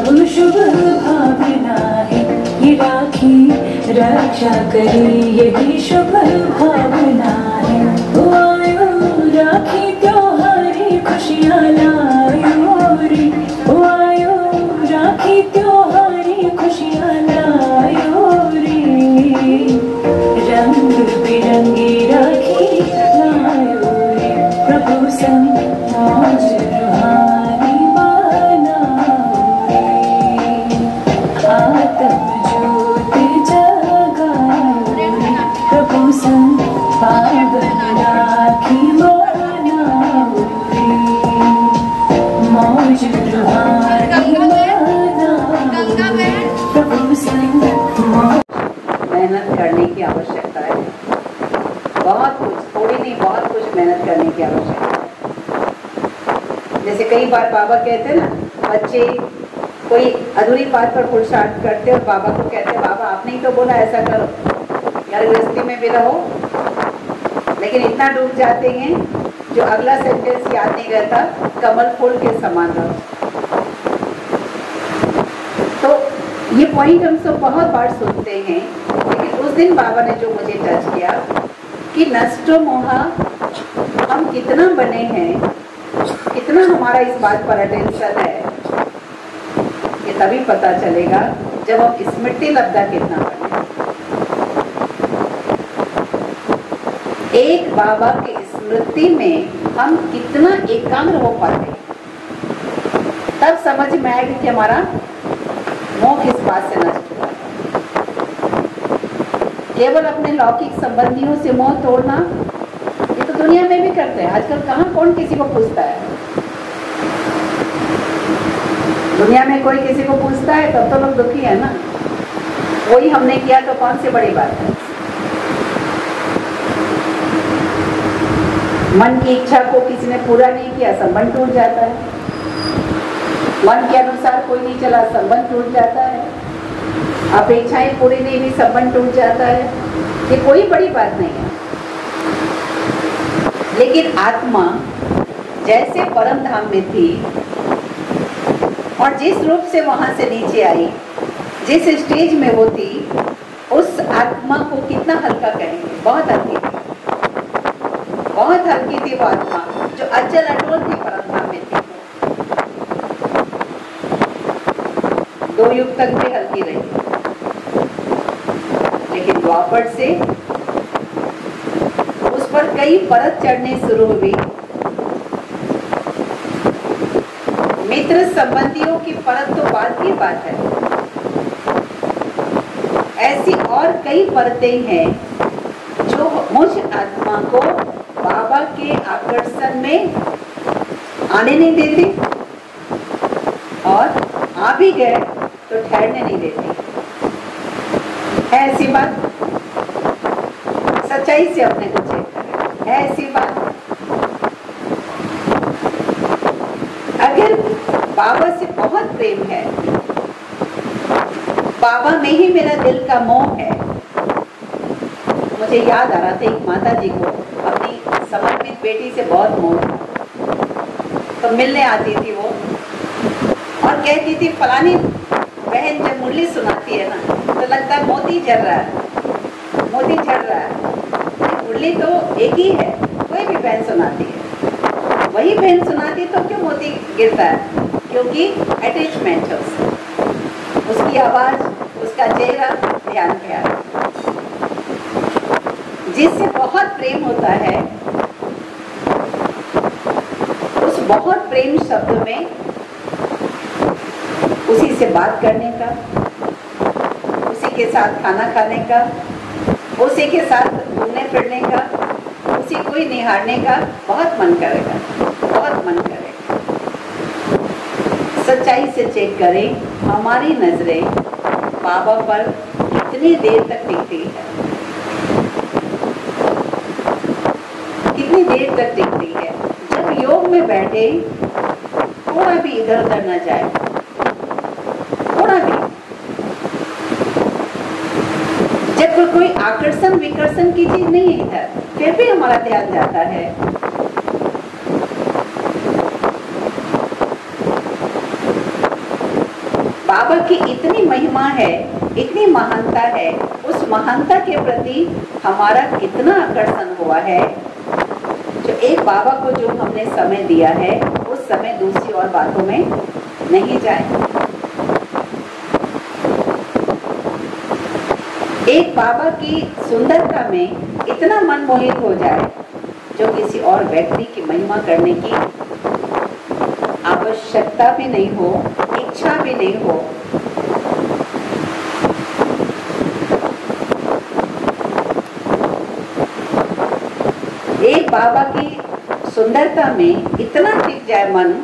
शुभ भावना है, ये राखी रक्षा करे यही शुभ भावना है। ओ आयो राखी त्योहारी खुशियाँ लायो रे, ओ आयो राखी त्योहारी खुशियाँ लायो रे। रंग बिरंगी राखी लायो रे, प्रभु संग मौज रुहानी मनाओ रे। आत्म ज्योत जगाओ रे, प्रभु संग पावन राखी मनाओ रे। मौज रुहानी मनाओ रे, प्रभु संग मेहनत करने की आवश्यकता है। बहुत कुछ, थोड़ी नहीं बहुत कुछ मेहनत करने की आवश्यकता है। जैसे कई बार बाबा कहते हैं ना, बच्चे कोई अधूरी बात पर पुरुषार्थ करते और बाबा को कहते, बाबा आपने ही तो बोला ऐसा करो, यार गृहस्थी में भी रहो, लेकिन इतना डूब जाते हैं जो अगला सेंटेंस याद नहीं रहता, कमल फूल के समान रहो। तो ये पॉइंट हम सब बहुत बार सुनते हैं, लेकिन उस दिन बाबा ने जो मुझे टच किया कि नष्टो मोहा हम कितना बने हैं, कितना हमारा इस बात पर अटेंशन है, ये तभी पता चलेगा जब हम स्मृति लब्धा कितना बने। एक बाबा की स्मृति में हम कितना एकाग्र हो पाते, तब समझ में आएगा कि हमारा मोह किस बात से नष्ट हुआ। केवल अपने लौकिक संबंधियों से मोह तोड़ना, ये तो दुनिया में भी करते हैं। आजकल कहाँ कौन किसी को पूछता है? दुनिया में कोई किसी को पूछता है तब तो लोग दुखी है ना। वही हमने किया तो कौन सी बड़ी बात है। मन की इच्छा को किसी ने पूरा नहीं किया, संबंध टूट जाता है। मन के अनुसार कोई नहीं चला, संबंध टूट जाता है। अपेक्षाएं पूरी नहीं हुई, संबंध टूट जाता है। ये कोई बड़ी बात नहीं है। लेकिन आत्मा जैसे परम धाम में थी और जिस रूप से वहां से नीचे आई, जिस स्टेज में वो थी, उस आत्मा को कितना हल्का कहेंगे। बहुत हल्की थी, बहुत हल्की थी वो आत्मा जो अचल अटोल थी, परम धाम में थी। 2 युग तक भी हल्की रही, लेकिन द्वापर से उस पर कई परत चढ़ने शुरू हुई। मित्र संबंधियों की परत तो बाद की बात है, ऐसी और कई परतें हैं जो मुझ आत्मा को बाबा के आकर्षण में आने नहीं देती, और आ भी गए तो ठहरने नहीं देती। है ऐसी बात? सच्चाई से अपने को चेक करें, है ऐसी बात? अगर बाबा से बहुत प्रेम है, बाबा में ही मेरा दिल का मोह है। मुझे याद आ रहा था, एक माता जी को अपनी समर्पित बेटी से बहुत मोह था, तो मिलने आती थी वो और कहती थी, फलानी बहन जब मुरली सुनाती है ना तो लगता है मोती झड़ रहा है, मोती झड़ रहा है। मुरली तो एक ही है, कोई भी बहन सुनाती है, वही बहन सुनाती है तो क्यों मोती गिरता है? क्योंकि अटैचमेंट है उसकी आवाज, उसका चेहरा ध्यान पे आ रहा। जिससे बहुत प्रेम होता है, उस बहुत प्रेम शब्द में उसी से बात करने का, उसी के साथ खाना खाने का, उसी के साथ घूमने फिरने का, उसी को ही निहारने का बहुत मन करेगा, बहुत मन करेगा। सच्चाई से चेक करें, हमारी नजरें बाबा पर कितनी देर तक टिकती है, कितनी देर तक टिकती है। जब योग में बैठे थोड़ा भी इधर उधर न जाए, थोड़ा भी, जब कोई आकर्षण विकर्षण की चीज नहीं है इधर, फिर भी हमारा ध्यान जाता है। बाबा की इतनी महिमा है, इतनी महानता है, उस महानता के प्रति हमारा कितना आकर्षण हुआ है। जो एक बाबा को जो हमने समय दिया है, उस समय दूसरी और बातों में नहीं जाए। एक बाबा की सुंदरता में इतना मन मोहित हो जाए जो किसी और व्यक्ति की महिमा करने की आवश्यकता भी नहीं हो, इच्छा भी नहीं हो। एक बाबा की सुंदरता में इतना टिक जाए मन